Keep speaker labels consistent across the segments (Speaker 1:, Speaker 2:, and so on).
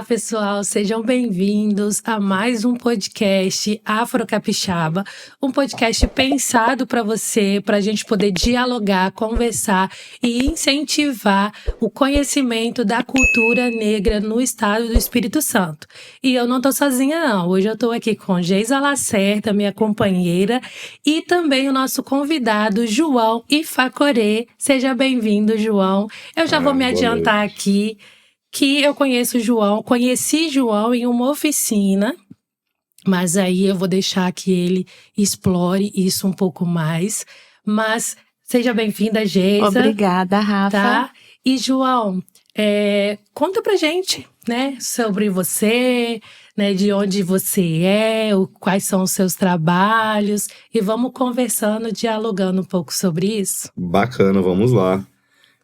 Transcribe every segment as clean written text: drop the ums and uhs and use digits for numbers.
Speaker 1: Olá, pessoal, sejam bem-vindos a mais um podcast Afro Capixaba, um podcast pensado para você, para a gente poder dialogar, conversar e incentivar o conhecimento da cultura negra no estado do Espírito Santo. E eu não estou sozinha, não. Hoje eu estou aqui com Geisa Lacerda, minha companheira, e também o nosso convidado, João Ifacoré. Seja bem-vindo, João. Eu já vou me adiantar aqui que eu conheci João em uma oficina, mas aí eu vou deixar que ele explore isso um pouco mais. Mas seja bem-vinda, Geisa.
Speaker 2: Obrigada, Rafa.
Speaker 1: Tá? E João, conta pra gente, né, sobre você, né, de onde você é, quais são os seus trabalhos, e vamos conversando, dialogando um pouco sobre isso.
Speaker 3: Bacana, vamos lá.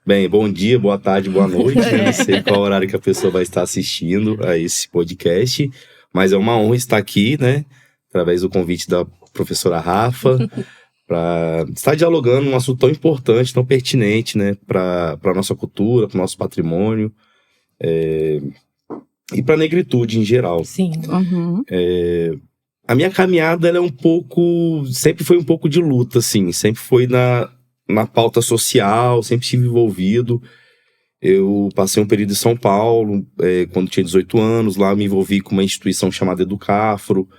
Speaker 3: Bem, bom dia, boa tarde, boa noite. Eu não sei qual horário que a pessoa vai estar assistindo a esse podcast, mas é uma honra estar aqui, né? Através do convite da professora Rafa, para estar dialogando um assunto tão importante, tão pertinente, né? Para a nossa cultura, para o nosso patrimônio e para a negritude em geral.
Speaker 1: Sim.
Speaker 2: Uhum.
Speaker 3: A minha caminhada ela sempre foi um pouco de luta, assim, sempre foi na pauta social, sempre estive envolvido. Eu passei um período em São Paulo, quando tinha 18 anos, lá me envolvi com uma instituição chamada Educafro.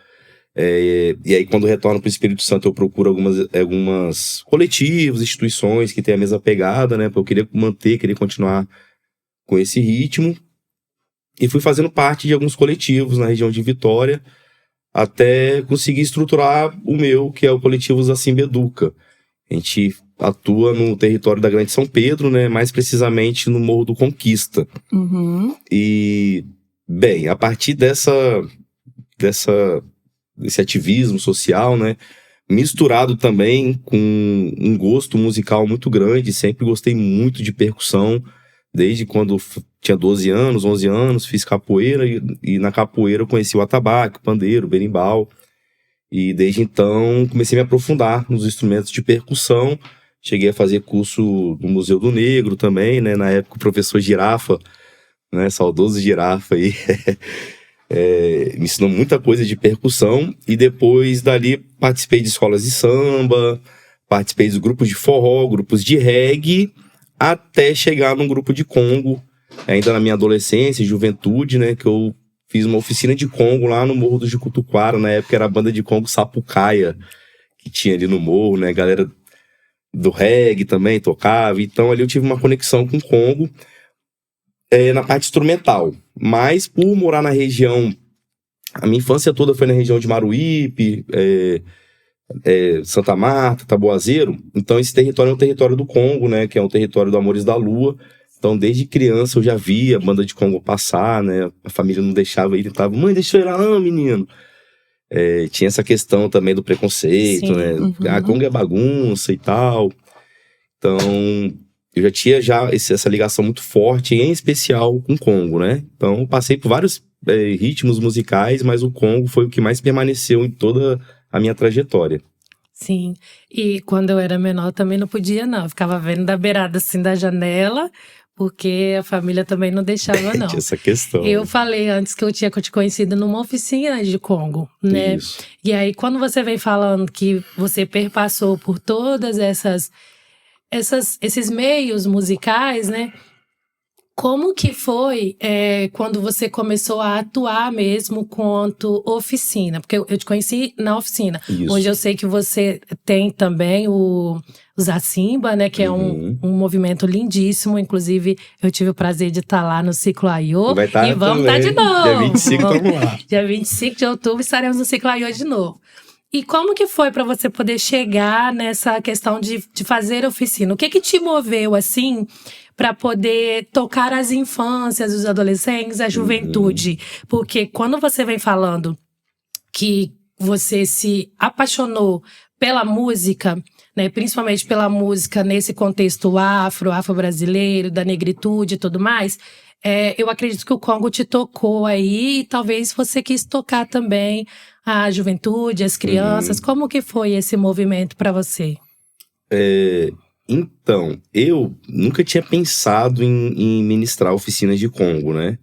Speaker 3: E aí, quando retorno para o Espírito Santo, eu procuro algumas coletivos, instituições que têm a mesma pegada, né? Porque eu queria continuar com esse ritmo. E fui fazendo parte de alguns coletivos na região de Vitória, até conseguir estruturar o meu, que é o coletivo Zacimba Educa. A gente atua no território da Grande São Pedro, né? Mais precisamente no Morro do Conquista.
Speaker 2: Uhum.
Speaker 3: E, bem, a partir desse ativismo social, né? Misturado também com um gosto musical muito grande, sempre gostei muito de percussão, desde quando tinha 12 anos, 11 anos, fiz capoeira e na capoeira eu conheci o atabaque, o pandeiro, o berimbau. E desde então comecei a me aprofundar nos instrumentos de percussão. Cheguei a fazer curso no Museu do Negro também, né? Na época o professor Girafa, né? Saudoso Girafa aí, me ensinou muita coisa de percussão. E depois dali participei de escolas de samba, participei de grupos de forró, grupos de reggae, até chegar num grupo de congo, ainda na minha adolescência e juventude, né? Que eu fiz uma oficina de congo lá no Morro do Jucutuquara. Na época era a banda de congo Sapucaia, que tinha ali no morro, né? Galera do reggae também tocava. Então ali eu tive uma conexão com o congo na parte instrumental. Mas por morar na região, a minha infância toda foi na região de Maruípe, Santa Marta, Taboazeiro. Então esse território é um território do Congo, né? Que é um território do Amores da Lua. Então, desde criança eu já via a banda de congo passar, né? A família não deixava ir, tentava, mãe, deixa eu ir lá, não, menino. Tinha essa questão também do preconceito,
Speaker 1: Sim.
Speaker 3: né?
Speaker 2: Uhum.
Speaker 3: A conga é bagunça e tal. Então, eu já tinha essa ligação muito forte, em especial com o congo, né? Então, passei por vários ritmos musicais, mas o congo foi o que mais permaneceu em toda a minha trajetória.
Speaker 1: Sim, e quando eu era menor também não podia, não. Eu ficava vendo da beirada, assim, da janela, porque a família também não deixava, não.
Speaker 3: Tinha essa questão.
Speaker 1: Eu falei antes que eu tinha te conhecido numa oficina de congo, né?
Speaker 3: Isso.
Speaker 1: E aí, quando você vem falando que você perpassou por todas esses meios musicais, né? Como que foi quando você começou a atuar mesmo quanto oficina? Porque eu te conheci na oficina.
Speaker 3: Isso.
Speaker 1: Hoje eu sei que você tem também o Zacimba, né? Que é um movimento lindíssimo. Inclusive, eu tive o prazer de estar lá no Ciclo Aiô.
Speaker 3: Vai estar
Speaker 1: e vamos estar de novo.
Speaker 3: Dia 25, vamos lá.
Speaker 1: Dia 25 de outubro estaremos no Ciclo Aiô de novo. E como que foi para você poder chegar nessa questão de fazer oficina? O que te moveu, assim, para poder tocar as infâncias, os adolescentes, a juventude? Porque quando você vem falando que você se apaixonou pela música, né, principalmente pela música nesse contexto afro-brasileiro, da negritude e tudo mais, eu acredito que o Congo te tocou aí e talvez você quis tocar também a juventude, as crianças. Como que foi esse movimento para você?
Speaker 3: Então, eu nunca tinha pensado em ministrar oficinas de Congo, né?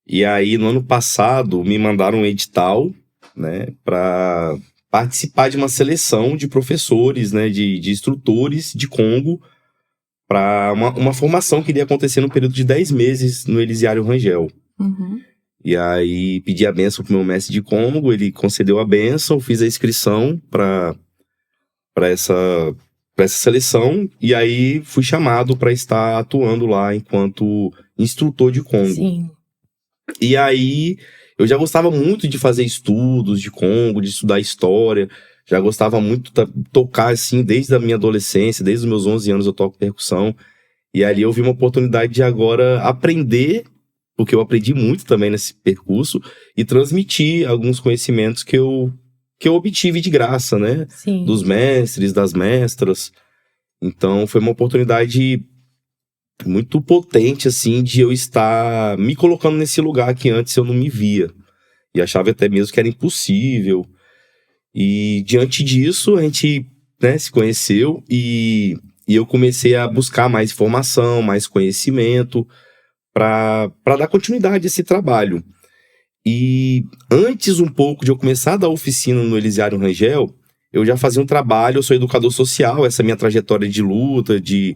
Speaker 3: E aí, no ano passado, me mandaram um edital, né, para participar de uma seleção de professores, né, de instrutores de Congo, para uma formação que iria acontecer no período de 10 meses no Elisiário Rangel.
Speaker 2: Uhum.
Speaker 3: E aí, pedi a bênção pro meu mestre de Congo, ele concedeu a bênção, fiz a inscrição para essa seleção, e aí fui chamado para estar atuando lá enquanto instrutor de Congo.
Speaker 1: Sim.
Speaker 3: E aí, eu já gostava muito de fazer estudos de Congo, de estudar história, já gostava muito de tocar, assim, desde a minha adolescência, desde os meus 11 anos eu toco percussão, e ali eu vi uma oportunidade de agora aprender, porque eu aprendi muito também nesse percurso, e transmitir alguns conhecimentos que eu obtive de graça, né?
Speaker 1: Sim.
Speaker 3: Dos mestres, das mestras. Então, foi uma oportunidade muito potente, assim, de eu estar me colocando nesse lugar que antes eu não me via. E achava até mesmo que era impossível. E diante disso, a gente, né, se conheceu e eu comecei a buscar mais informação, mais conhecimento para dar continuidade a esse trabalho. E antes um pouco de eu começar a dar oficina no Elisiário Rangel, eu já fazia um trabalho, eu sou educador social, essa minha trajetória de luta, de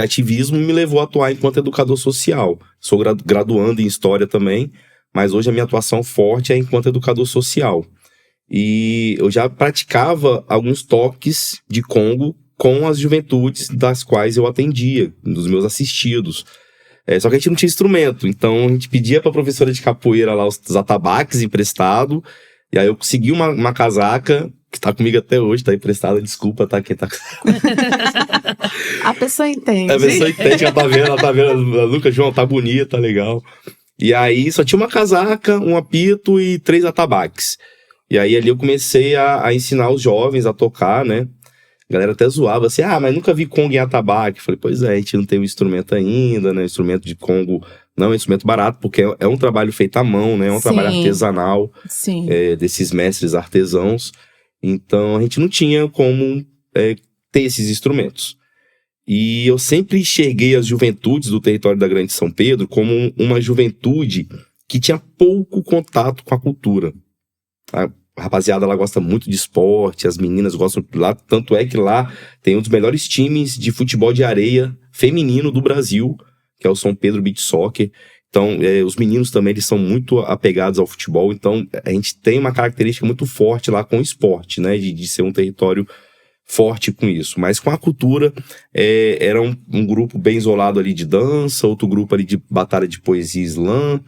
Speaker 3: ativismo me levou a atuar enquanto educador social. Sou graduando em História também, mas hoje a minha atuação forte é enquanto educador social. E eu já praticava alguns toques de Congo com as juventudes das quais eu atendia, dos meus assistidos. Só que a gente não tinha instrumento, então a gente pedia pra professora de capoeira lá os atabaques emprestado, e aí eu consegui uma casaca, que tá comigo até hoje, tá emprestada, desculpa, tá? Quem tá...
Speaker 2: A pessoa entende.
Speaker 3: A pessoa entende, ela tá vendo, Lucas, João, tá bonita, tá legal. E aí só tinha uma casaca, um apito e 3 atabaques. E aí ali eu comecei a ensinar os jovens a tocar, né? A galera até zoava assim, mas nunca vi Congo em atabaque. Falei, pois é, a gente não tem o instrumento ainda, né? O instrumento de Congo não é um instrumento barato, porque é um trabalho feito à mão, né? É um trabalho artesanal.
Speaker 2: Sim.
Speaker 3: Desses mestres artesãos. Então, a gente não tinha como ter esses instrumentos. E eu sempre enxerguei as juventudes do território da Grande São Pedro como uma juventude que tinha pouco contato com a cultura. A rapaziada lá gosta muito de esporte, as meninas gostam lá, tanto é que lá tem um dos melhores times de futebol de areia feminino do Brasil, que é o São Pedro Beach Soccer. Então, os meninos também, eles são muito apegados ao futebol, então a gente tem uma característica muito forte lá com o esporte, né, de ser um território forte com isso. Mas com a cultura, era um grupo bem isolado ali de dança, outro grupo ali de batalha de poesia slam,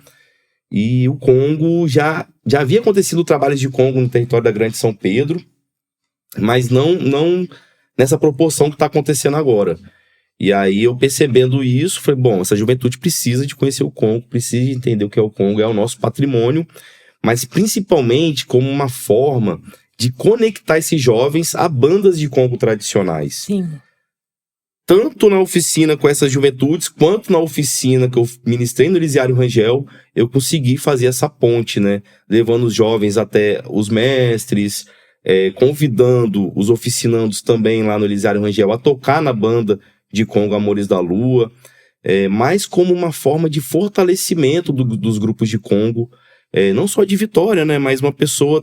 Speaker 3: e o Congo já havia acontecido trabalhos de Congo no território da Grande São Pedro, mas não nessa proporção que está acontecendo agora. E aí eu percebendo isso, falei, bom, essa juventude precisa de conhecer o Congo, precisa de entender o que é o Congo, é o nosso patrimônio, mas principalmente como uma forma de conectar esses jovens a bandas de Congo tradicionais.
Speaker 1: Sim.
Speaker 3: Tanto na oficina com essas juventudes, quanto na oficina que eu ministrei no Elisiário Rangel, eu consegui fazer essa ponte, né? Levando os jovens até os mestres, convidando os oficinandos também lá no Elisiário Rangel a tocar na banda de Congo Amores da Lua, mas como uma forma de fortalecimento dos grupos de Congo, não só de Vitória, né, mas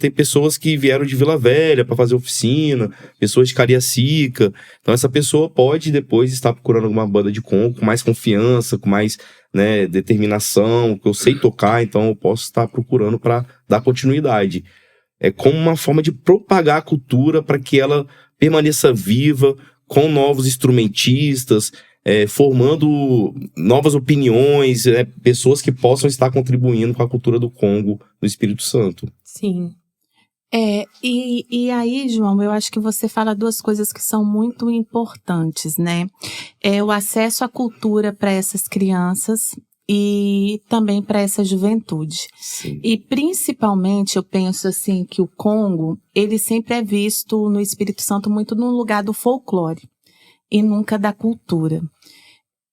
Speaker 3: tem pessoas que vieram de Vila Velha para fazer oficina, pessoas de Cariacica, então essa pessoa pode depois estar procurando alguma banda de Congo com mais confiança, com mais, né, determinação, que eu sei tocar, então eu posso estar procurando para dar continuidade. É como uma forma de propagar a cultura para que ela permaneça viva, com novos instrumentistas, formando novas opiniões, pessoas que possam estar contribuindo com a cultura do Congo no Espírito Santo.
Speaker 1: Sim.
Speaker 2: E aí, João, eu acho que você fala 2 coisas que são muito importantes, né? O acesso à cultura para essas crianças e também para essa juventude.
Speaker 3: Sim.
Speaker 2: E principalmente eu penso assim que o Congo, ele sempre é visto no Espírito Santo muito no lugar do folclore e nunca da cultura.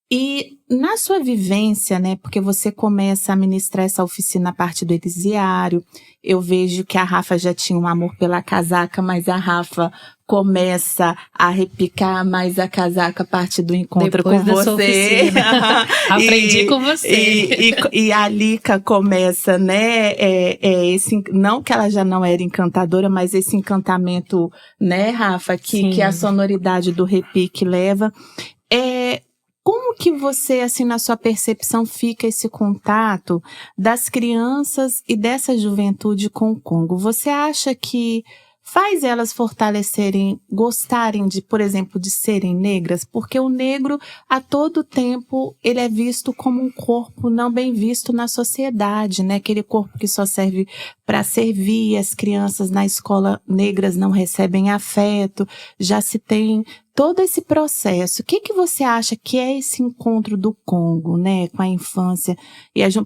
Speaker 2: E na sua vivência, né, porque você começa a ministrar essa oficina a parte do Elisiário, eu vejo que a Rafa já tinha um amor pela casaca, mas a Rafa começa a repicar mais a casaca a partir do encontro
Speaker 1: Depois
Speaker 2: com
Speaker 1: da sua
Speaker 2: você.
Speaker 1: oficina. Aprendi com você.
Speaker 2: E a Lica começa, né? Não que ela já não era encantadora, mas esse encantamento, né, Rafa, que a sonoridade do repique leva. Como que você, assim, na sua percepção, fica esse contato das crianças e dessa juventude com o Congo? Você acha que faz elas fortalecerem, gostarem de, por exemplo, de serem negras? Porque o negro, a todo tempo, ele é visto como um corpo não bem visto na sociedade, né? Aquele corpo que só serve para servir. As crianças na escola negras não recebem afeto, já se tem todo esse processo. O que você acha que é esse encontro do Congo, né, com a infância?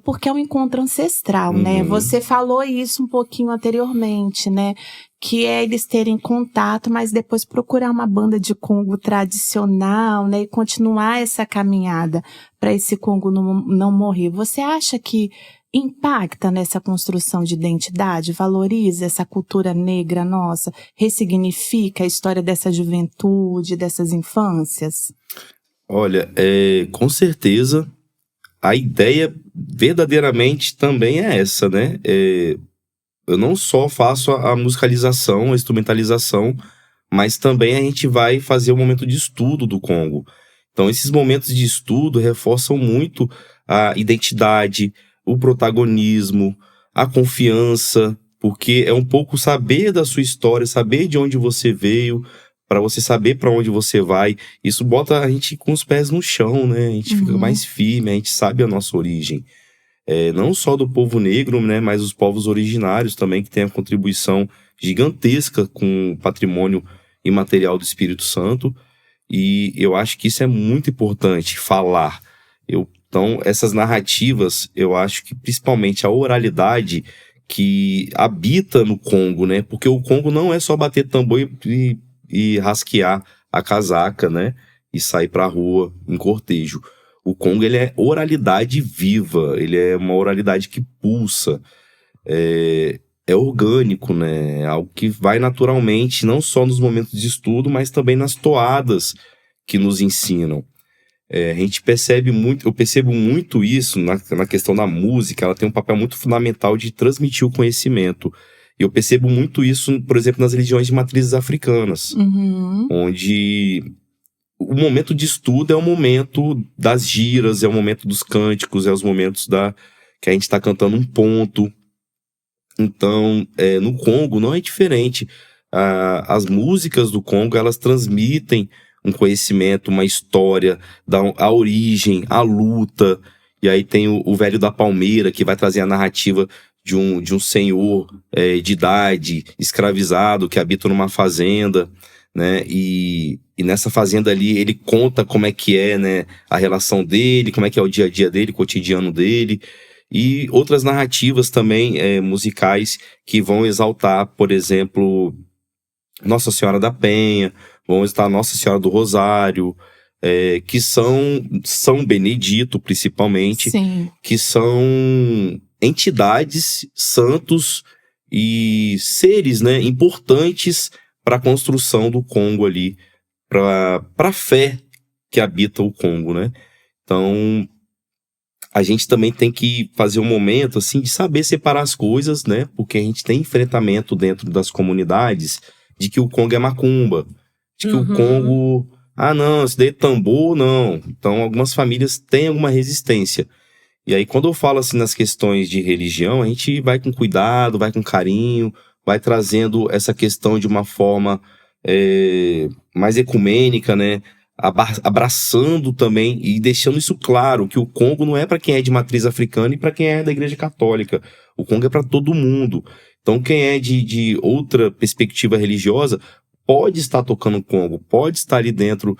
Speaker 2: Porque é um encontro ancestral, né? Você falou isso um pouquinho anteriormente, né? Que é eles terem contato, mas depois procurar uma banda de Congo tradicional, né? E continuar essa caminhada para esse Congo não morrer. Você acha que impacta nessa construção de identidade, valoriza essa cultura negra nossa, ressignifica a história dessa juventude, dessas infâncias?
Speaker 3: Olha, com certeza a ideia verdadeiramente também é essa, né? Eu não só faço a musicalização, a instrumentalização, mas também a gente vai fazer o momento de estudo do Congo. Então, esses momentos de estudo reforçam muito a identidade, o protagonismo, a confiança, porque é um pouco saber da sua história, saber de onde você veio, para você saber para onde você vai. Isso bota a gente com os pés no chão, né? A gente fica mais firme, a gente sabe a nossa origem. Não só do povo negro, né, mas os povos originários também, que têm a contribuição gigantesca com o patrimônio imaterial do Espírito Santo. E eu acho que isso é muito importante, falar. Então, essas narrativas, eu acho que principalmente a oralidade que habita no Congo, né? Porque o Congo não é só bater tambor e rasquear a casaca, né? E sair pra rua em cortejo. O Congo, ele é oralidade viva, ele é uma oralidade que pulsa, é orgânico, né? É algo que vai naturalmente, não só nos momentos de estudo, mas também nas toadas que nos ensinam. A gente percebe muito, eu percebo muito isso na questão da música, ela tem um papel muito fundamental de transmitir o conhecimento. E eu percebo muito isso, por exemplo, nas religiões de matrizes africanas, onde o momento de estudo é o momento das giras, é o momento dos cânticos, é os momentos que a gente está cantando um ponto. Então, no Congo não é diferente. As músicas do Congo, elas transmitem um conhecimento, uma história, a origem, a luta. E aí tem o velho da palmeira, que vai trazer a narrativa de um senhor de idade, escravizado, que habita numa fazenda, né? E nessa fazenda ali, ele conta como é que é, né, a relação dele, como é que é o dia a dia dele, o cotidiano dele. E outras narrativas também musicais que vão exaltar, por exemplo, Nossa Senhora da Penha, vão exaltar Nossa Senhora do Rosário, que São Benedito, principalmente,
Speaker 2: Sim.
Speaker 3: Que são entidades, santos e seres, né, importantes para a construção do Congo ali, para a fé que habita o Congo, né? Então, a gente também tem que fazer um momento, assim, de saber separar as coisas, né? Porque a gente tem enfrentamento dentro das comunidades de que o Congo é macumba, de que o Congo... não, isso daí é tambor, não. Então, algumas famílias têm alguma resistência. E aí, quando eu falo, assim, nas questões de religião, a gente vai com cuidado, vai com carinho, vai trazendo essa questão de uma forma mais ecumênica, né? Abraçando também e deixando isso claro, que o Congo não é para quem é de matriz africana e para quem é da Igreja Católica. O Congo é para todo mundo. Então, quem é de outra perspectiva religiosa pode estar tocando Congo, pode estar ali dentro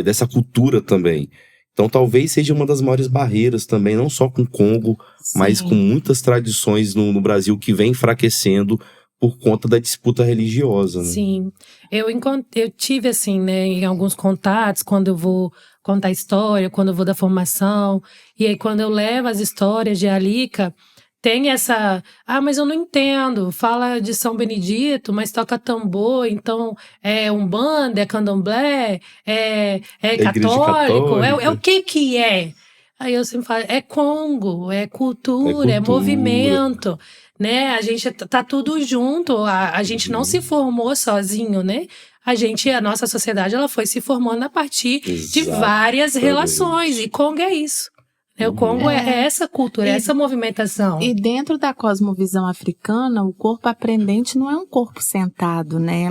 Speaker 3: dessa cultura também. Então, talvez seja uma das maiores barreiras também, não só com o Congo,
Speaker 2: Sim.
Speaker 3: mas com muitas tradições no Brasil que vem enfraquecendo por conta da disputa religiosa, né?
Speaker 1: Sim, eu tive assim, né, em alguns contatos, quando eu vou contar história, quando eu vou dar formação, e aí quando eu levo as histórias de Alica, tem essa... mas eu não entendo. Fala de São Benedito, mas toca tambor. Então, é umbanda, é candomblé, é católico. É o que é? Aí eu sempre falo, é Congo, é cultura, é movimento, né? A gente tá tudo junto. A gente não se formou sozinho, né? A nossa sociedade, ela foi se formando a partir de várias relações. E Congo é isso. O Congo é essa cultura, essa movimentação.
Speaker 2: E dentro da cosmovisão africana, o corpo aprendente não é um corpo sentado, né?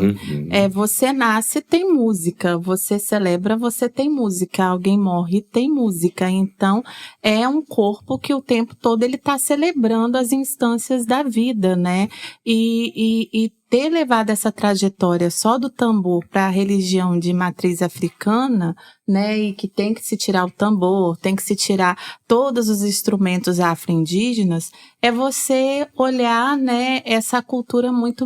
Speaker 2: Você nasce, tem música. Você celebra, você tem música. Alguém morre, tem música. Então, é um corpo que o tempo todo ele está celebrando as instâncias da vida, né? E ter levado essa trajetória só do tambor para a religião de matriz africana, né, e que tem que se tirar o tambor, tem que se tirar todos os instrumentos afro-indígenas, é você olhar, né, essa cultura muito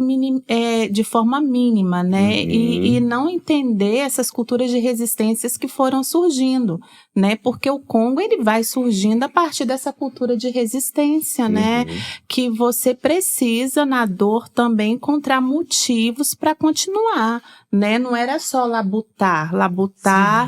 Speaker 2: de forma mínima, né, e não entender essas culturas de resistências que foram surgindo, né, porque o Congo ele vai surgindo a partir dessa cultura de resistência, né, que você precisa na dor também encontrar motivos para continuar, né? Não era só labutar,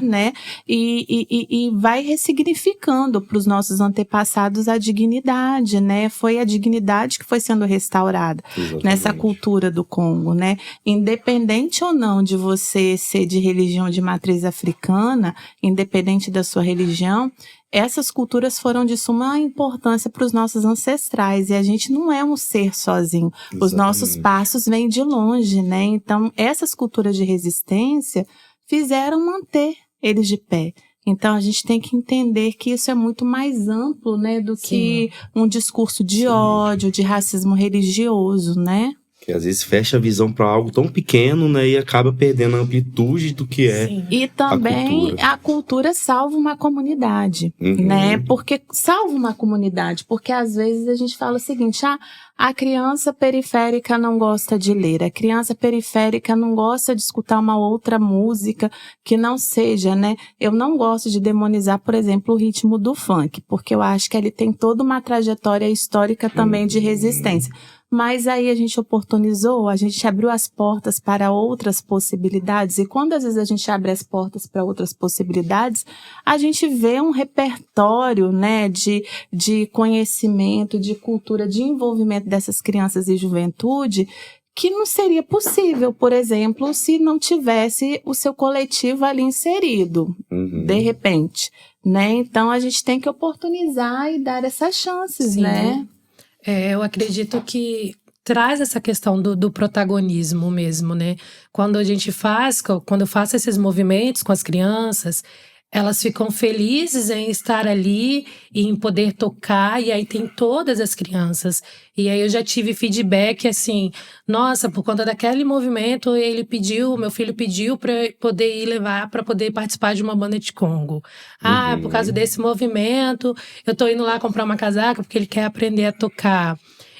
Speaker 2: né? E vai ressignificando para os nossos antepassados a dignidade, né? Foi a dignidade que foi sendo restaurada nessa cultura do Congo, né? Independente ou não de você ser de religião de matriz africana, independente da sua religião, essas culturas foram de suma importância para os nossos ancestrais e a gente não é um ser sozinho. Exatamente. Os nossos passos vêm de longe, né? Então, essas culturas de resistência fizeram manter eles de pé. Então, a gente tem que entender que isso é muito mais amplo, né, do que um discurso de ódio, de racismo religioso, né?
Speaker 3: Que às vezes fecha a visão para algo tão pequeno, né, e acaba perdendo a amplitude do que é.
Speaker 2: E também a cultura salva uma comunidade, né? Porque salva uma comunidade, porque às vezes a gente fala o seguinte, a criança periférica não gosta de ler, a criança periférica não gosta de escutar uma outra música que não seja, né? Eu não gosto de demonizar, por exemplo, o ritmo do funk, porque eu acho que ele tem toda uma trajetória histórica também de resistência. Mas aí a gente oportunizou, a gente abriu as portas para outras possibilidades. E quando às vezes a gente abre as portas para outras possibilidades, a gente vê um repertório, né, de conhecimento, de cultura, de envolvimento dessas crianças e juventude que não seria possível, por exemplo, se não tivesse o seu coletivo ali inserido, de repente, né? Então a gente tem que oportunizar e dar essas chances, né?
Speaker 1: Eu acredito que traz essa questão do protagonismo mesmo, né? Quando eu faço esses movimentos com as crianças, elas ficam felizes em estar ali e em poder tocar, e aí tem todas as crianças. E aí eu já tive feedback assim, nossa, por conta daquele movimento, meu filho pediu para poder ir levar, para poder participar de uma banda de Congo. Por causa desse movimento, eu tô indo lá comprar uma casaca porque ele quer aprender a tocar.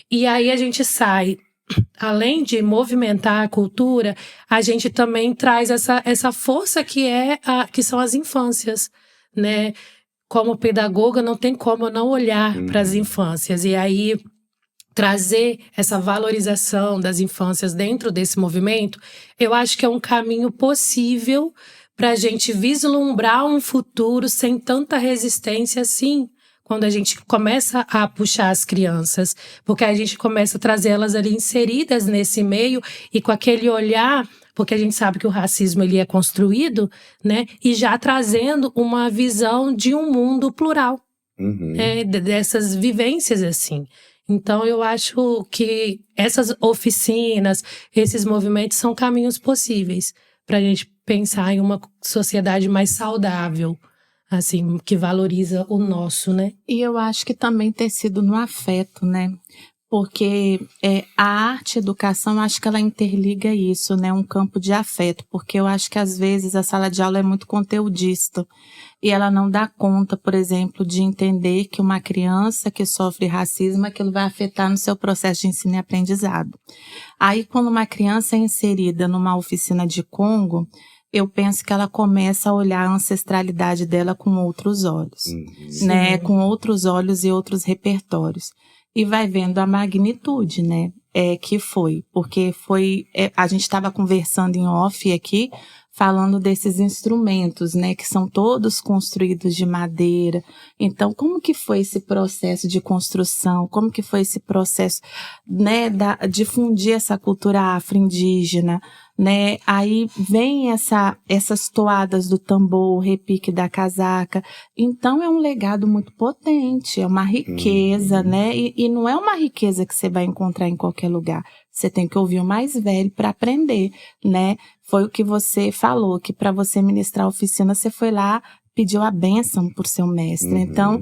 Speaker 1: E aí a gente sai. Além de movimentar a cultura, a gente também traz essa força que são as infâncias, né? Como pedagoga, não tem como eu não olhar para as infâncias. E aí, trazer essa valorização das infâncias dentro desse movimento, eu acho que é um caminho possível para a gente vislumbrar um futuro sem tanta resistência assim. Quando a gente começa a puxar as crianças, porque a gente começa a trazer elas ali inseridas nesse meio e com aquele olhar, porque a gente sabe que o racismo ele é construído, né? E já trazendo uma visão de um mundo plural, dessas vivências assim. Então eu acho que essas oficinas, esses movimentos são caminhos possíveis para a gente pensar em uma sociedade mais saudável. Assim, que valoriza o nosso, né?
Speaker 2: E eu acho que também ter sido no afeto, né? Porque a arte, a educação, acho que ela interliga isso, né? Um campo de afeto, porque eu acho que às vezes a sala de aula é muito conteudista e ela não dá conta, por exemplo, de entender que uma criança que sofre racismo, aquilo vai afetar no seu processo de ensino e aprendizado. Aí, quando uma criança é inserida numa oficina de Congo, eu penso que ela começa a olhar a ancestralidade dela com outros olhos, né? Com outros olhos e outros repertórios. e vai vendo a magnitude, né? Que foi, porque a gente estava conversando em off aqui, falando desses instrumentos, né, que são todos construídos de madeira. Então, como que foi esse processo de construção? Como que foi esse processo, né, de fundir essa cultura afro-indígena, né? Aí vem essas toadas do tambor, o repique da casaca. Então, é um legado muito potente, é uma riqueza, né? E não é uma riqueza que você vai encontrar em qualquer lugar. Você tem que ouvir o mais velho para aprender, né? Foi o que você falou, que para você ministrar a oficina, você foi lá, pediu a bênção por seu mestre. Então,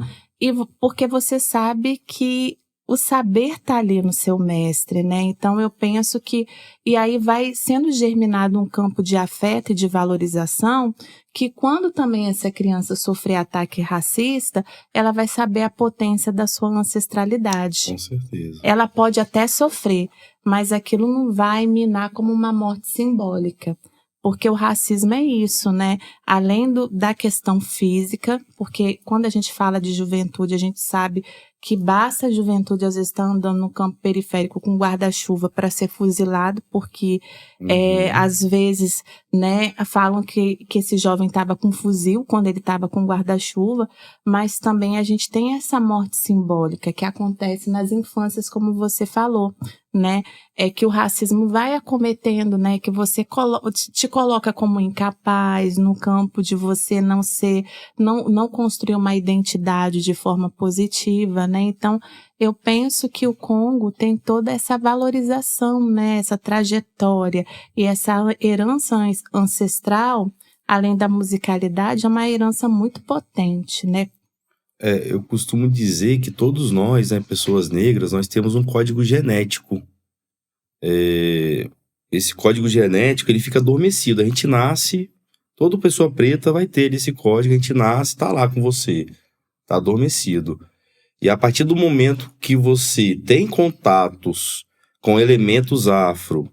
Speaker 2: porque você sabe que o saber tá ali no seu mestre, né? Então, eu penso que... E aí vai sendo germinado um campo de afeto e de valorização, que quando também essa criança sofrer ataque racista, ela vai saber a potência da sua ancestralidade.
Speaker 3: Com certeza.
Speaker 2: Ela pode até sofrer, mas aquilo não vai minar como uma morte simbólica. Porque o racismo é isso, né? Além da questão física, porque quando a gente fala de juventude, a gente sabe que basta a juventude às vezes estar andando no campo periférico com guarda-chuva para ser fuzilado, porque às vezes, né, falam que esse jovem estava com fuzil quando ele estava com guarda-chuva, mas também a gente tem essa morte simbólica que acontece nas infâncias, como você falou, né? É que o racismo vai acometendo, né? Que você te coloca como incapaz no campo de você não construir uma identidade de forma positiva, né? Então, eu penso que o Congo tem toda essa valorização, né? Essa trajetória e essa herança ancestral, além da musicalidade, é uma herança muito potente, né?
Speaker 3: Eu costumo dizer que todos nós, né, pessoas negras, nós temos um código genético. Esse código genético, ele fica adormecido. A gente nasce, toda pessoa preta vai ter esse código, a gente nasce, tá lá com você, tá adormecido. E a partir do momento que você tem contatos com elementos afro,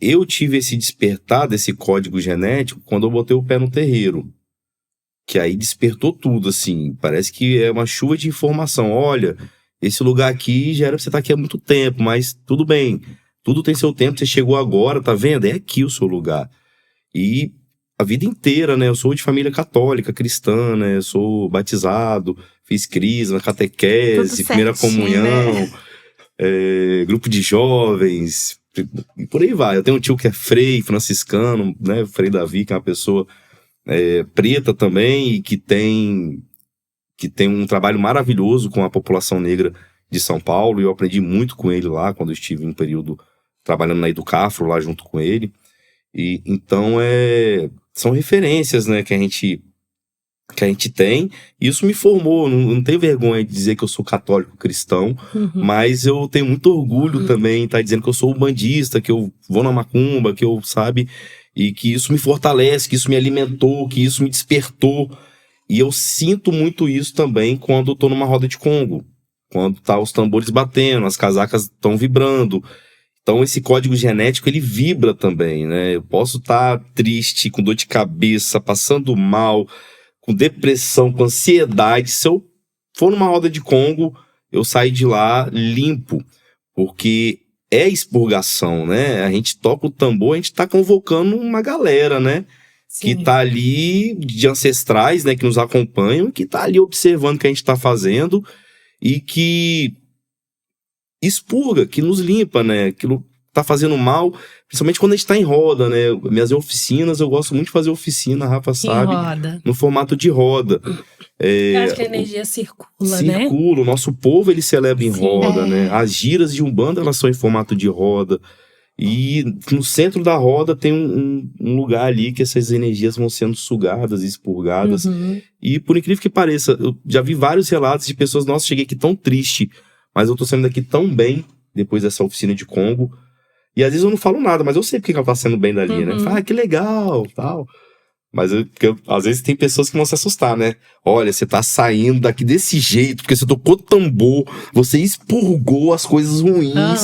Speaker 3: eu tive esse despertar desse código genético quando eu botei o pé no terreiro. Que aí despertou tudo, assim, parece que é uma chuva de informação. Olha, esse lugar aqui já era pra você estar aqui há muito tempo, mas tudo bem, tudo tem seu tempo, você chegou agora, tá vendo? É aqui o seu lugar. E a vida inteira, né, eu sou de família católica, cristã, né, eu sou batizado, fiz crisma, catequese, primeira comunhão, né? Grupo de jovens, e por aí vai. Eu tenho um tio que é frei franciscano, né, Frei Davi, que é uma pessoa... preta também, e que tem um trabalho maravilhoso com a população negra de São Paulo, e eu aprendi muito com ele lá, quando eu estive em um período trabalhando na Educafro, lá junto com ele. E então são referências, né, que a gente tem, e isso me formou. Não tenho vergonha de dizer que eu sou católico cristão, mas eu tenho muito orgulho também em estar dizendo que eu sou umbandista, que eu vou na macumba, que eu, sabe... E que isso me fortalece, que isso me alimentou, que isso me despertou. E eu sinto muito isso também quando eu tô numa roda de Congo. Quando tá os tambores batendo, as casacas estão vibrando. Então esse código genético, ele vibra também, né? Eu posso estar triste, com dor de cabeça, passando mal, com depressão, com ansiedade. Se eu for numa roda de Congo, eu saio de lá limpo. Porque... é expurgação, né? A gente toca o tambor, a gente tá convocando uma galera, né? Sim. Que tá ali, de ancestrais, né? Que nos acompanham, que tá ali observando o que a gente tá fazendo e que expurga, que nos limpa, né? Aquilo tá fazendo mal, principalmente quando a gente tá em roda, né? Minhas oficinas, eu gosto muito de fazer oficina, a Rafa sabe, no formato de roda.
Speaker 1: Eu acho que a energia circula, né?
Speaker 3: Circula, o nosso povo, ele celebra em roda, né? As giras de Umbanda, elas são em formato de roda. E no centro da roda tem um lugar ali que essas energias vão sendo sugadas, expurgadas. E por incrível que pareça, eu já vi vários relatos de pessoas, nossa, cheguei aqui tão triste, mas eu tô saindo daqui tão bem, depois dessa oficina de Congo. E às vezes eu não falo nada, mas eu sei porque ela tá saindo bem dali, né? Fala, que legal, tal. Mas às vezes tem pessoas que vão se assustar, né? Olha, você tá saindo daqui desse jeito, porque você tocou tambor, você expurgou as coisas ruins,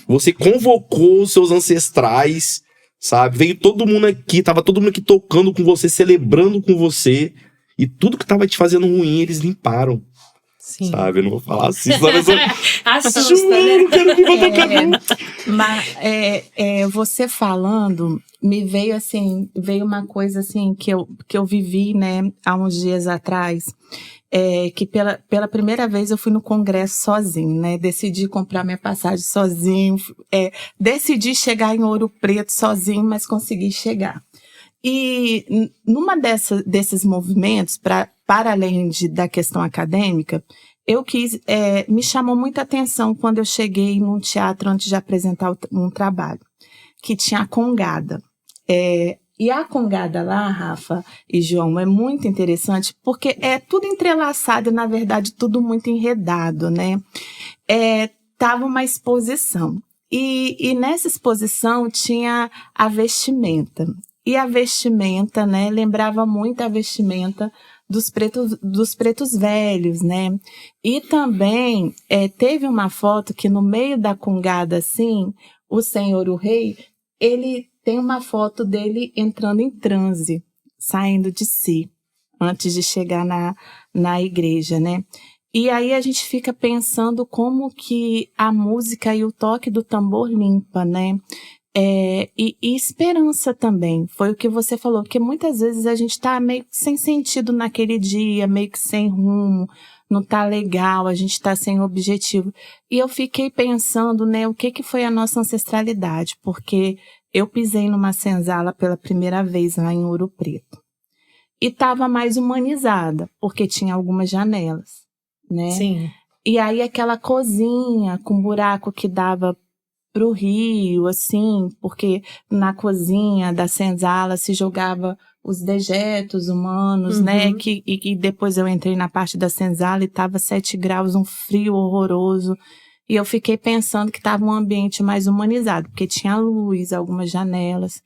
Speaker 3: você convocou os seus ancestrais, sabe? Veio todo mundo aqui, tava todo mundo aqui tocando com você, celebrando com você, e tudo que tava te fazendo ruim, eles limparam.
Speaker 1: Sim.
Speaker 3: sabe? Eu não vou falar assim, sabe?
Speaker 1: Assusta,
Speaker 3: Eu não quero me botar cabelo.
Speaker 2: Mas você falando, me veio assim, veio uma coisa assim que eu vivi, né, há uns dias atrás, que pela primeira vez eu fui no congresso sozinho, né, decidi comprar minha passagem sozinho, decidi chegar em Ouro Preto sozinho, mas consegui chegar. E numa desses movimentos, para além da questão acadêmica, me chamou muita atenção quando eu cheguei num teatro antes de apresentar um trabalho, que tinha a Congada. E a Congada lá, Rafa e João, é muito interessante, porque é tudo entrelaçado e, na verdade, tudo muito enredado, né? Tava uma exposição. E nessa exposição tinha a vestimenta. E a vestimenta, né, lembrava muito a vestimenta dos pretos velhos, né? E também teve uma foto que no meio da Congada, assim, o senhor, o rei, ele tem uma foto dele entrando em transe, saindo de si, antes de chegar na igreja, né? E aí a gente fica pensando como que a música e o toque do tambor limpa, né? E esperança também, foi o que você falou, porque muitas vezes a gente tá meio sem sentido naquele dia, meio que sem rumo, não tá legal, a gente tá sem objetivo. E eu fiquei pensando, né, o que foi a nossa ancestralidade, porque eu pisei numa senzala pela primeira vez lá em Ouro Preto. E tava mais humanizada, porque tinha algumas janelas, né?
Speaker 1: Sim.
Speaker 2: E aí aquela cozinha com buraco que dava pro rio, assim, porque na cozinha da senzala se jogava os dejetos humanos, né? E depois eu entrei na parte da senzala e tava 7 graus, um frio horroroso. E eu fiquei pensando que tava um ambiente mais humanizado, porque tinha luz, algumas janelas.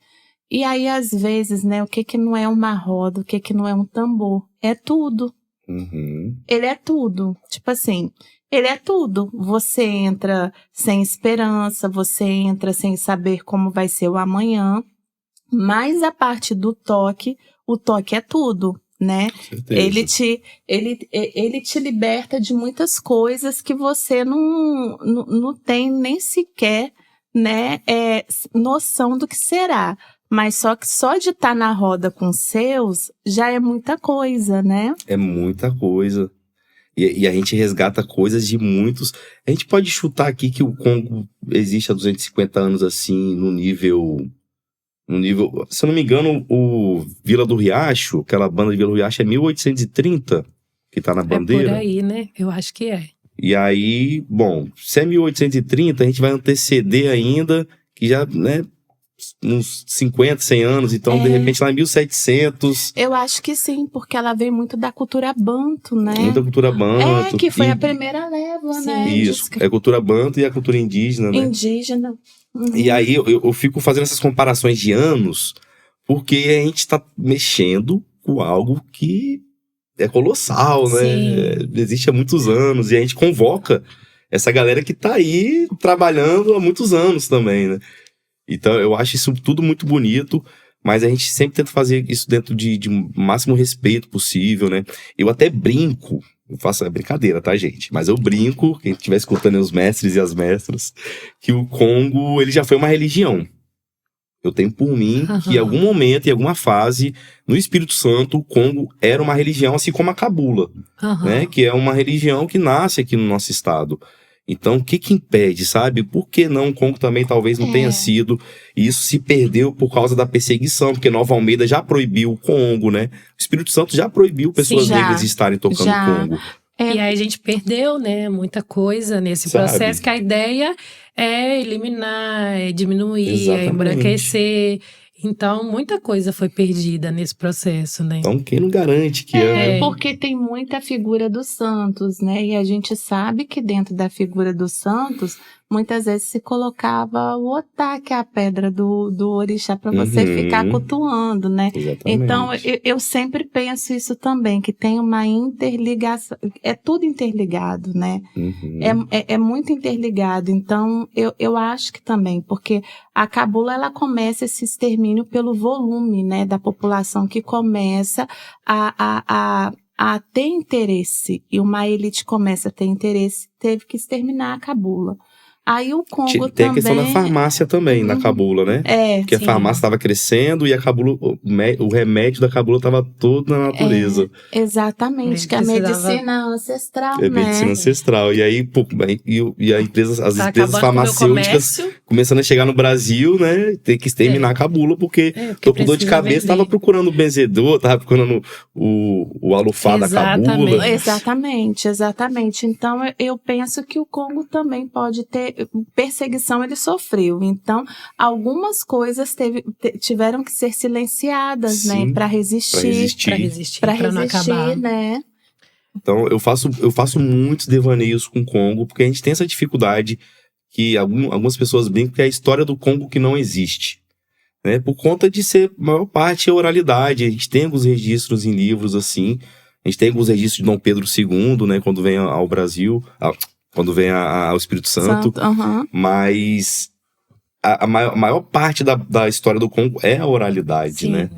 Speaker 2: E aí, às vezes, né, o que não é uma roda, o que não é um tambor? É tudo. Ele é tudo. Tipo assim, ele é tudo. Você entra sem esperança, você entra sem saber como vai ser o amanhã, mas a parte do toque, o toque é tudo, né? Ele te liberta de muitas coisas que você não tem nem sequer, né, noção do que será. Mas só de estar na roda com seus já é muita coisa, né?
Speaker 3: É muita coisa. E a gente resgata coisas de muitos... A gente pode chutar aqui que o Congo existe há 250 anos, assim, no nível... Se eu não me engano, o Vila do Riacho, aquela banda de Vila do Riacho, é 1830 que tá na bandeira.
Speaker 1: É por aí, né? Eu acho que é.
Speaker 3: E aí, bom, se é 1830, a gente vai anteceder ainda, que já, né... uns 50, 100 anos, então de repente lá em 1700...
Speaker 2: Eu acho que sim, porque ela vem muito da cultura banto, né?
Speaker 3: Muita cultura banto.
Speaker 2: Que foi a primeira leva,
Speaker 1: Sim.
Speaker 2: né?
Speaker 3: Isso, é cultura banto e a cultura indígena, né?
Speaker 2: Indígena.
Speaker 3: E aí eu fico fazendo essas comparações de anos, porque a gente está mexendo com algo que é colossal, né? Existe há muitos anos, e a gente convoca essa galera que tá aí trabalhando há muitos anos também, né? Então, eu acho isso tudo muito bonito, mas a gente sempre tenta fazer isso dentro de máximo respeito possível, né? Eu até brinco, eu faço a brincadeira, tá, gente? Mas eu brinco, quem estiver escutando os mestres e as mestras, que o Congo, ele já foi uma religião. Eu tenho por mim que em algum momento, em alguma fase, no Espírito Santo, o Congo era uma religião, assim como a Cabula, né? Que é uma religião que nasce aqui no nosso estado. Então, o que impede, sabe? Por que não o Congo também talvez não tenha sido? E isso se perdeu por causa da perseguição, porque Nova Almeida já proibiu o Congo, né? O Espírito Santo já proibiu pessoas negras de estarem tocando Congo.
Speaker 1: E aí a gente perdeu, né, muita coisa nesse processo, que a ideia é eliminar, é diminuir, é embranquecer. Então, muita coisa foi perdida nesse processo, né?
Speaker 3: Então, quem não garante que
Speaker 2: Porque tem muita figura dos santos, né? E a gente sabe que dentro da figura dos santos, muitas vezes se colocava o otá, que é a pedra do orixá, para você ficar cultuando, né?
Speaker 3: Exatamente.
Speaker 2: Então, eu sempre penso isso também, que tem uma interligação, é tudo interligado, né? É muito interligado. Então, eu acho que também, porque a Cabula, ela começa esse extermínio pelo volume, né, da população que começa a a ter interesse e uma elite começa a ter interesse, teve que exterminar a cabula. Aí o Congo
Speaker 3: Tem
Speaker 2: também...
Speaker 3: a questão da farmácia também, na cabula, né? Porque a
Speaker 1: sim.
Speaker 3: farmácia estava crescendo e a cabula, o remédio da cabula estava todo na natureza.
Speaker 2: Exatamente, que é a medicina ancestral, né?
Speaker 3: Medicina ancestral. E aí, e a empresa, as empresas farmacêuticas começando a chegar no Brasil, né? Tem que exterminar a cabula, porque tô com dor de cabeça, estava procurando o benzedor, estava procurando o alufá da cabula.
Speaker 2: Exatamente. Então, eu penso que o Congo também pode ter perseguição, ele sofreu. Então, algumas coisas tiveram que ser silenciadas,
Speaker 3: Sim,
Speaker 2: né? Para resistir,
Speaker 1: para não acabar,
Speaker 2: né?
Speaker 3: Então, eu faço muitos devaneios com o Congo, porque a gente tem essa dificuldade que algumas pessoas brincam que é a história do Congo que não existe. Né? Por conta de ser, a maior parte, é oralidade. A gente tem alguns registros em livros, assim. A gente tem alguns registros de Dom Pedro II, né? Quando vem ao Brasil... Quando vem ao Espírito Santo. Mas a maior parte da história do Congo é a oralidade,
Speaker 1: Sim.
Speaker 3: né?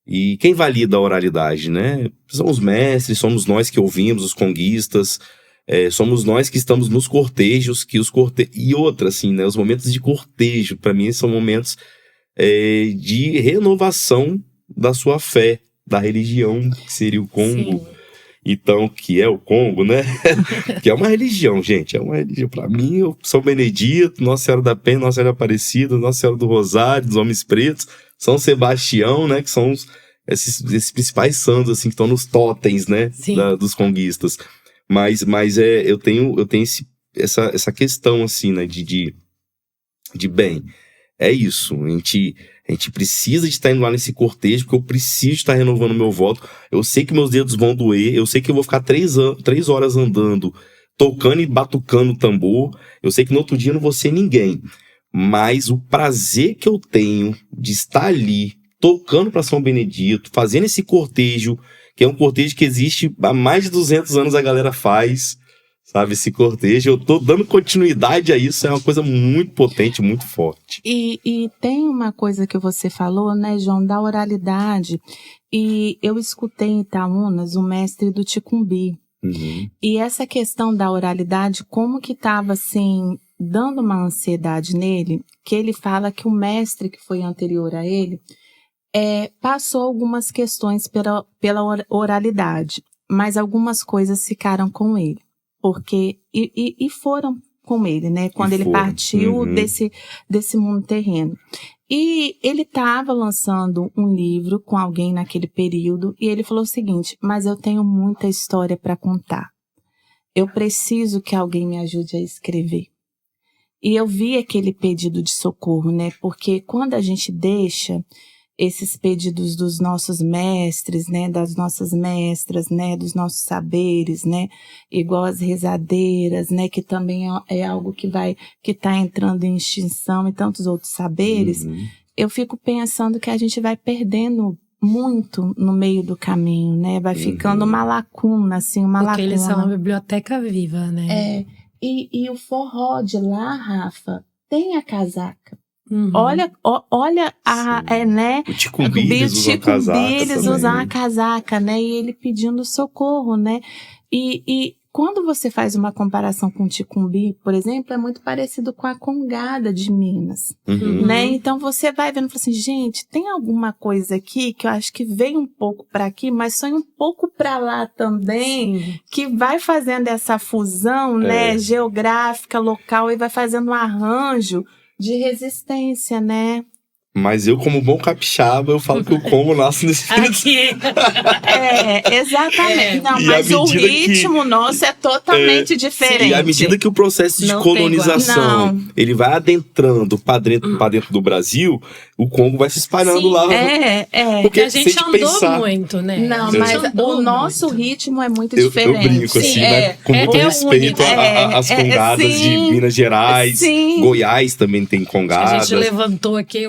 Speaker 3: E quem valida a oralidade, né? São os mestres, somos nós que ouvimos, os conguistas, somos nós que estamos nos cortejos, e outra, assim, né? Os momentos de cortejo, para mim, são momentos de renovação da sua fé, da religião, que seria o Congo. Sim. Então, que é o Congo, né? Que é uma religião, gente. É uma religião. Para mim, São Benedito, Nossa Senhora da Penha, Nossa Senhora Aparecida, Nossa Senhora do Rosário, dos Homens Pretos, São Sebastião, né? Que são esses principais santos, assim, que estão nos totens, né? Dos conguistas. Mas eu tenho essa questão, assim, né? De bem, é isso. A gente precisa de estar indo lá nesse cortejo, porque eu preciso estar renovando meu voto. Eu sei que meus dedos vão doer, eu sei que eu vou ficar 3 horas andando, tocando e batucando o tambor. Eu sei que no outro dia eu não vou ser ninguém. Mas o prazer que eu tenho de estar ali, tocando para São Benedito, fazendo esse cortejo, que é um cortejo que existe há mais de 200 anos, a galera faz, sabe, esse cortejo. Eu tô dando continuidade a isso, é uma coisa muito potente, muito forte.
Speaker 2: E tem uma coisa que você falou, né, João, da oralidade. E eu escutei em Itaúnas o mestre do Ticumbi.
Speaker 3: Uhum.
Speaker 2: E essa questão da oralidade, como que estava, assim, dando uma ansiedade nele, que ele fala que o mestre que foi anterior a ele passou algumas questões pela oralidade, mas algumas coisas ficaram com ele. Porque, e foram com ele, né? Quando ele partiu desse mundo terreno. E ele estava lançando um livro com alguém naquele período, e ele falou o seguinte: mas eu tenho muita história para contar. Eu preciso que alguém me ajude a escrever. E eu vi aquele pedido de socorro, né? Porque quando a gente deixa esses pedidos dos nossos mestres, né, das nossas mestras, né, dos nossos saberes, né, igual as rezadeiras, né, que também é algo que está entrando em extinção, e tantos outros saberes, eu fico pensando que a gente vai perdendo muito no meio do caminho, né, vai ficando uma lacuna, assim, uma lacuna.
Speaker 1: Porque eles são uma biblioteca viva, né?
Speaker 2: E o forró de lá, Rafa, tem a casaca. Olha né?
Speaker 3: O Ticumbi, eles
Speaker 2: usam a casaca, né? E ele pedindo socorro, né? E quando você faz uma comparação com o Ticumbi, por exemplo, é muito parecido com a congada de Minas, né? Então você vai vendo e fala assim, gente, tem alguma coisa aqui que eu acho que veio um pouco para aqui, mas foi um pouco para lá também, que vai fazendo essa fusão, né? Geográfica, local, e vai fazendo um arranjo de resistência, né?
Speaker 3: Mas eu, como bom capixaba, eu falo que o Congo nasce nesse espírito.
Speaker 2: Exatamente. Não, mas o ritmo nosso é totalmente diferente.
Speaker 3: E à medida que o processo de colonização ele vai adentrando para dentro do Brasil, o Congo vai se espalhando lá.
Speaker 1: Porque a gente andou muito, né?
Speaker 2: Não, mas o nosso ritmo é muito diferente.
Speaker 3: Eu brinco assim, né? Com muito respeito às congadas de Minas Gerais. Goiás também tem congadas.
Speaker 1: A gente levantou aqui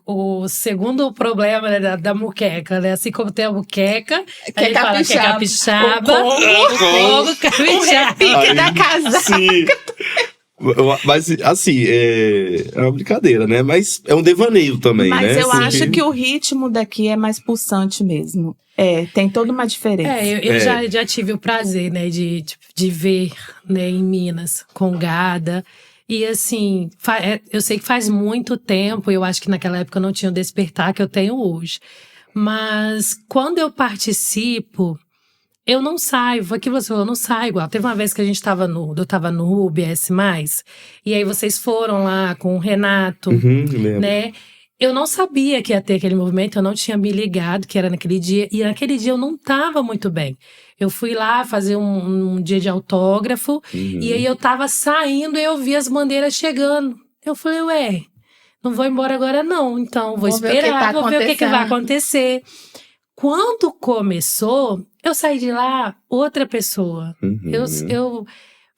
Speaker 1: o segundo problema, né, da muqueca, né? Assim como tem a muqueca, a gente fala que é capixaba, o Congo capixaba.
Speaker 2: O repique da casaca.
Speaker 3: Sim. Mas, assim, é uma brincadeira, né? Mas é um devaneio também, né?
Speaker 2: Mas eu acho que o ritmo daqui é mais pulsante mesmo. Tem toda uma diferença.
Speaker 1: Eu já tive o prazer, né, de ver, né, em Minas, Congada. E assim, eu sei que faz muito tempo, eu acho que naquela época eu não tinha o despertar que eu tenho hoje. Mas quando eu participo, eu não saio, foi que você falou, eu não saio igual. Teve uma vez que eu tava no UBS+, e aí vocês foram lá com o Renato,
Speaker 3: lembro.
Speaker 1: né? Eu não sabia que ia ter aquele movimento, eu não tinha me ligado que era naquele dia. E naquele dia eu não tava muito bem. Eu fui lá fazer um dia de autógrafo, e aí eu tava saindo e eu vi as bandeiras chegando. Eu falei, ué, não vou embora agora não, então vou esperar, vou ver o que vai acontecer. Quando começou, eu saí de lá outra pessoa.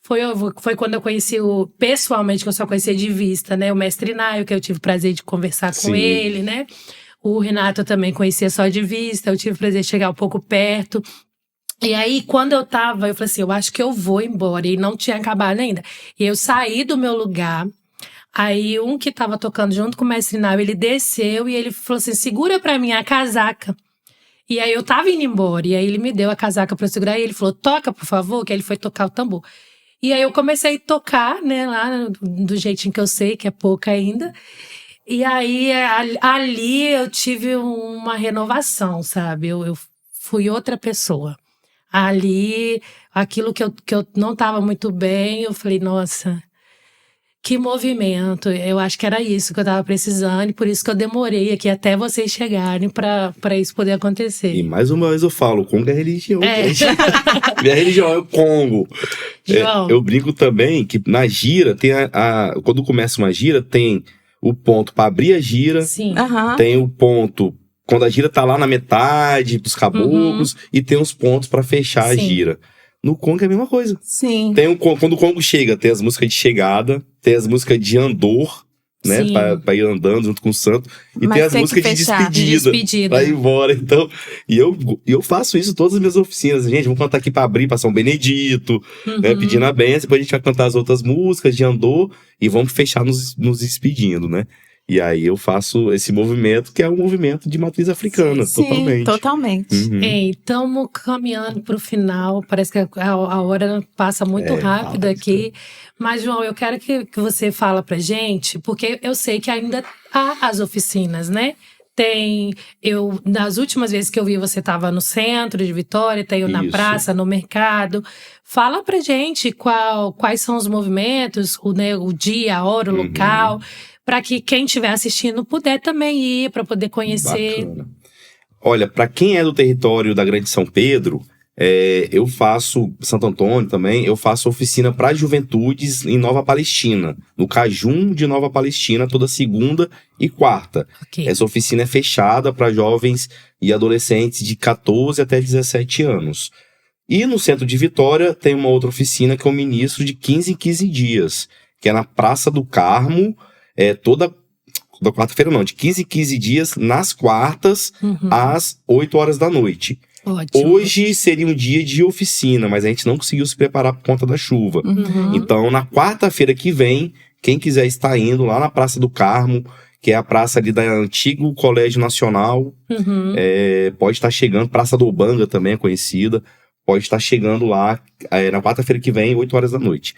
Speaker 1: Foi quando eu conheci pessoalmente, que eu só conhecia de vista, né? O mestre Naio, que eu tive o prazer de conversar com ele, né? O Renato eu também conhecia só de vista, eu tive o prazer de chegar um pouco perto. E aí, quando eu falei assim, eu acho que eu vou embora. E não tinha acabado ainda. E eu saí do meu lugar. Aí, um que tava tocando junto com o mestre Naio, ele desceu e ele falou assim, segura pra mim a casaca. E aí, eu tava indo embora. E aí, ele me deu a casaca pra eu segurar. E ele falou, toca, por favor, que aí ele foi tocar o tambor. E aí, eu comecei a tocar, né, lá do jeitinho que eu sei, que é pouco ainda. E aí, ali eu tive uma renovação, sabe? Eu fui outra pessoa. Ali, aquilo que eu não tava muito bem, eu falei, nossa, que movimento. Eu acho que era isso que eu tava precisando, e por isso que eu demorei aqui até vocês chegarem pra isso poder acontecer.
Speaker 3: E mais uma vez eu falo, o Congo é religião. Minha religião é o Congo. Eu brinco também que na gira, tem quando começa uma gira, tem o ponto pra abrir a gira,
Speaker 1: Sim.
Speaker 3: Tem o ponto quando a gira tá lá na metade dos caboclos, e tem os pontos pra fechar a gira. No Congo é a mesma coisa.
Speaker 2: Sim.
Speaker 3: Quando o Congo chega, tem as músicas de chegada, tem as músicas de andor, né? Pra ir andando junto com o santo. E tem as músicas de despedida. Pra ir embora. Então, e eu faço isso em todas as minhas oficinas. Gente, vamos cantar aqui pra abrir, pra São Benedito, né? Pedindo a bênção. Depois a gente vai cantar as outras músicas de andor e vamos fechar nos despedindo, né? E aí eu faço esse movimento, que é um movimento de matriz africana,
Speaker 2: sim, totalmente.
Speaker 1: Estamos caminhando para o final, parece que a hora passa muito rápido aqui. Mas, João, eu quero que você fale pra gente, porque eu sei que ainda há as oficinas, né? Das últimas vezes que eu vi, você estava no centro de Vitória, tenho na praça, no mercado. Fala pra gente quais são os movimentos, o dia, a hora, o local, para que quem estiver assistindo puder também ir, para poder conhecer.
Speaker 3: Bacana. Olha, para quem é do território da Grande São Pedro, eu faço, Santo Antônio também, eu faço oficina para juventudes em Nova Palestina, no Cajum de Nova Palestina, toda segunda e quarta. Essa oficina é fechada para jovens e adolescentes de 14 até 17 anos. E no centro de Vitória tem uma outra oficina que eu ministro de 15 em 15 dias, que é na Praça do Carmo, toda quarta-feira não, de 15 em 15 dias, nas quartas, às 8 horas da noite.
Speaker 1: Ótimo.
Speaker 3: Hoje seria um dia de oficina, mas a gente não conseguiu se preparar por conta da chuva. Então, na quarta-feira que vem, quem quiser estar indo lá na Praça do Carmo, que é a praça ali da antigo Colégio Nacional, pode estar chegando, Praça do Obanga também é conhecida, pode estar chegando lá na quarta-feira que vem, 8 horas da noite.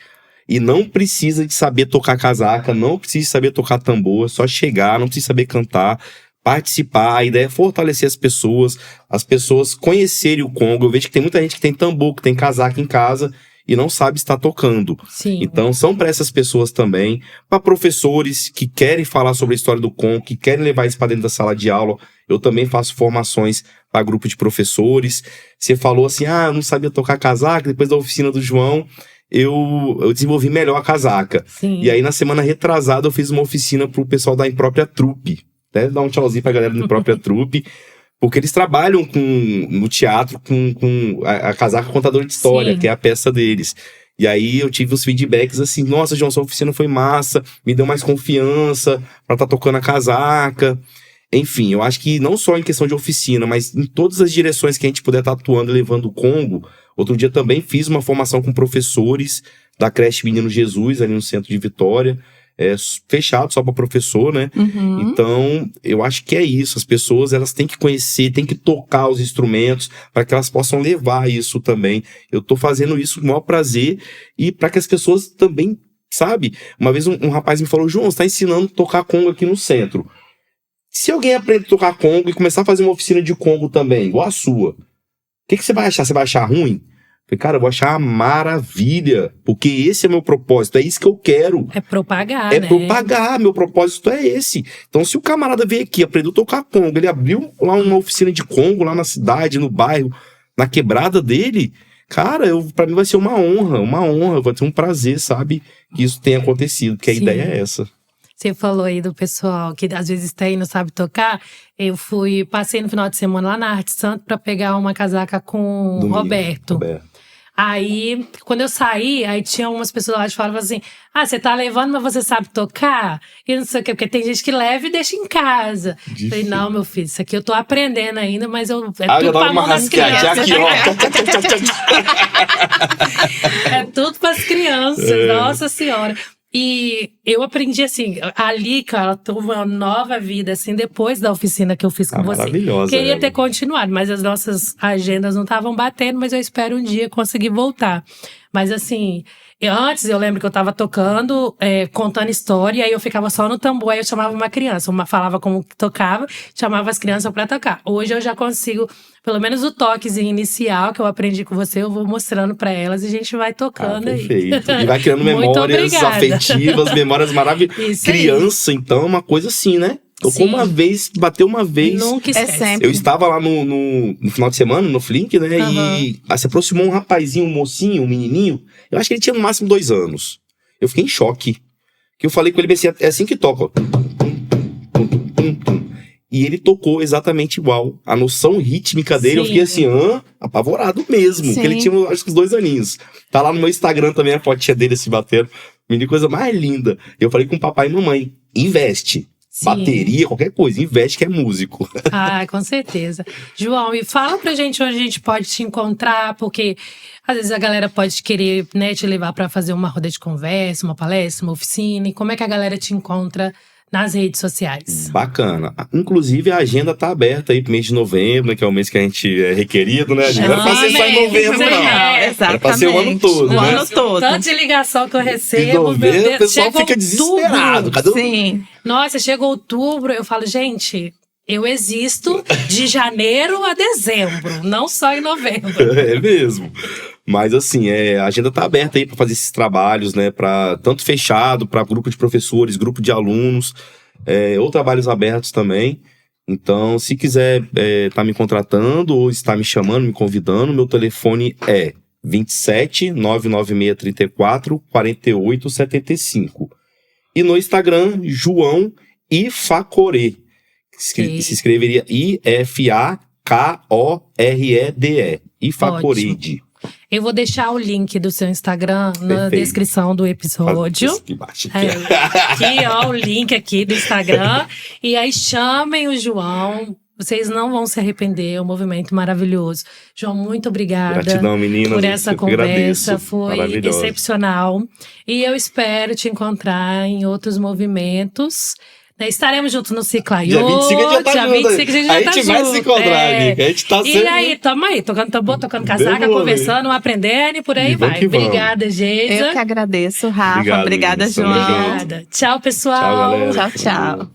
Speaker 3: E não precisa de saber tocar casaca, não precisa de saber tocar tambor, é só chegar, não precisa saber cantar, participar. A ideia é fortalecer as pessoas conhecerem o Congo. Eu vejo que tem muita gente que tem tambor, que tem casaca em casa e não sabe estar tocando.
Speaker 1: Sim.
Speaker 3: Então, são para essas pessoas também, para professores que querem falar sobre a história do Congo, que querem levar isso para dentro da sala de aula. Eu também faço formações para grupo de professores. Você falou assim, eu não sabia tocar casaca, depois da oficina do João, eu desenvolvi melhor a casaca.
Speaker 1: Sim.
Speaker 3: E aí, na semana retrasada, eu fiz uma oficina pro pessoal da Imprópria Trupe. Até dar um tchauzinho pra galera da Imprópria Trupe. Porque eles trabalham no teatro com a casaca contadora de história, que é a peça deles. E aí, eu tive os feedbacks assim, nossa, João, sua oficina foi massa, me deu mais confiança pra estar tocando a casaca. Enfim, eu acho que não só em questão de oficina, mas em todas as direções que a gente puder estar atuando e levando o Congo. Outro dia também fiz uma formação com professores, da creche Menino Jesus, ali no centro de Vitória. Fechado só para professor, né?
Speaker 2: Uhum.
Speaker 3: Então, eu acho que é isso. As pessoas, elas têm que conhecer, têm que tocar os instrumentos para que elas possam levar isso também. Eu tô fazendo isso com o maior prazer e para que as pessoas também, sabe? Uma vez um rapaz me falou, João, você tá ensinando a tocar congo aqui no centro. Se alguém aprender a tocar congo e começar a fazer uma oficina de congo também, igual a sua, o que você vai achar? Você vai achar ruim? Falei, cara, eu vou achar uma maravilha, porque esse é meu propósito, é isso que eu quero.
Speaker 1: É propagar,
Speaker 3: né?
Speaker 1: Propagar,
Speaker 3: meu propósito é esse. Então, se o camarada veio aqui, aprendeu a tocar congo, ele abriu lá uma oficina de congo, lá na cidade, no bairro, na quebrada dele, cara, pra mim vai ser uma honra, vai ter um prazer, sabe, que isso tenha acontecido, porque a ideia é essa.
Speaker 1: Você falou aí do pessoal que às vezes tem e não sabe tocar. Eu passei no final de semana lá na Arte Santo pra pegar uma casaca com o Roberto. Aí, quando eu saí, aí tinha umas pessoas lá que falavam assim, você tá levando, mas você sabe tocar? E não sei o quê, porque tem gente que leva e deixa em casa. Eu falei, não, meu filho, isso aqui eu tô aprendendo ainda, mas tudo pra mão das crianças.
Speaker 3: Aqui, ó.
Speaker 1: É tudo pras crianças, nossa senhora. E eu aprendi assim, ali, cara, teve uma nova vida, assim, depois da oficina que eu fiz com você.
Speaker 3: Maravilhosa.
Speaker 1: Queria ter continuado, mas as nossas agendas não estavam batendo, mas eu espero um dia conseguir voltar. Mas assim, antes eu lembro que eu tava tocando, contando história, aí eu ficava só no tambor, aí eu chamava uma criança, falava como que tocava, chamava as crianças pra tocar. Hoje eu já consigo, pelo menos o toquezinho inicial que eu aprendi com você, eu vou mostrando pra elas e a gente vai tocando aí.
Speaker 3: Perfeito. E vai criando memórias afetivas, memórias maravilhosas. Criança, então, é uma coisa assim, né? Tocou uma vez, bateu uma vez.
Speaker 1: Nunca esquece.
Speaker 2: Sempre.
Speaker 3: Eu estava lá no final de semana, no Flink, né? E se aproximou um rapazinho, um mocinho, um menininho. Eu acho que ele tinha no máximo 2 anos. Eu fiquei em choque. Que eu falei com ele assim, é assim que toca, ó. E ele tocou exatamente igual. A noção rítmica dele, eu fiquei assim, apavorado mesmo. Porque ele tinha, acho que uns 2 aninhos. Tá lá no meu Instagram também a fotinha dele se batendo. Menina, coisa mais linda. Eu falei com o papai e mamãe, investe. Sim. Bateria, qualquer coisa, investe que é músico.
Speaker 1: Com certeza. João, e fala pra gente onde a gente pode te encontrar, porque às vezes a galera pode querer, né, te levar pra fazer uma roda de conversa, uma palestra, uma oficina. E como é que a galera te encontra nas redes sociais?
Speaker 3: Bacana. Inclusive, a agenda tá aberta aí pro mês de novembro, né, que é o mês que a gente é requerido, né? Não era pra ser só em novembro, não.
Speaker 2: Exatamente.
Speaker 3: Era pra ser o ano todo,
Speaker 2: O ano todo.
Speaker 1: Tanto de ligação que eu recebo,
Speaker 3: em novembro,
Speaker 1: meu Deus,
Speaker 3: o pessoal fica desesperado. Cadê
Speaker 2: Sim.
Speaker 1: Nossa, chega outubro, eu falo, gente, eu existo de janeiro a dezembro, não só em novembro.
Speaker 3: É mesmo. Mas assim, a agenda tá aberta aí para fazer esses trabalhos, né? Tanto fechado, para grupo de professores, grupo de alunos, ou trabalhos abertos também. Então, se quiser tá me contratando ou está me chamando, me convidando, meu telefone é 27 996 34 48 75. E no Instagram, João Ifakorede. Se escreveria I-F-A-K-O-R-E-D-E. Ifakorede.
Speaker 1: Eu vou deixar o link do seu Instagram na descrição do episódio.
Speaker 3: Aqui embaixo.
Speaker 1: Aqui, ó, o link aqui do Instagram. E aí chamem o João. Vocês não vão se arrepender, é um movimento maravilhoso. João, muito obrigada.
Speaker 3: Gratidão, meninas.
Speaker 1: Por essa conversa, foi excepcional. E eu espero te encontrar em outros movimentos. Estaremos juntos no Ciclaiô.
Speaker 3: Dia 25 a gente
Speaker 1: dia 25 a gente já tá junto. A gente vai
Speaker 3: se encontrar, amiga. A gente tá sempre...
Speaker 1: E aí, tamo aí, tocando tambor, tocando casaca, conversando, aprendendo e por aí vai. Obrigada, Geisa.
Speaker 2: Eu que agradeço, Rafa. Obrigada, João.
Speaker 1: Obrigada. Tchau, pessoal.
Speaker 3: Tchau, galera.
Speaker 2: Tchau, tchau.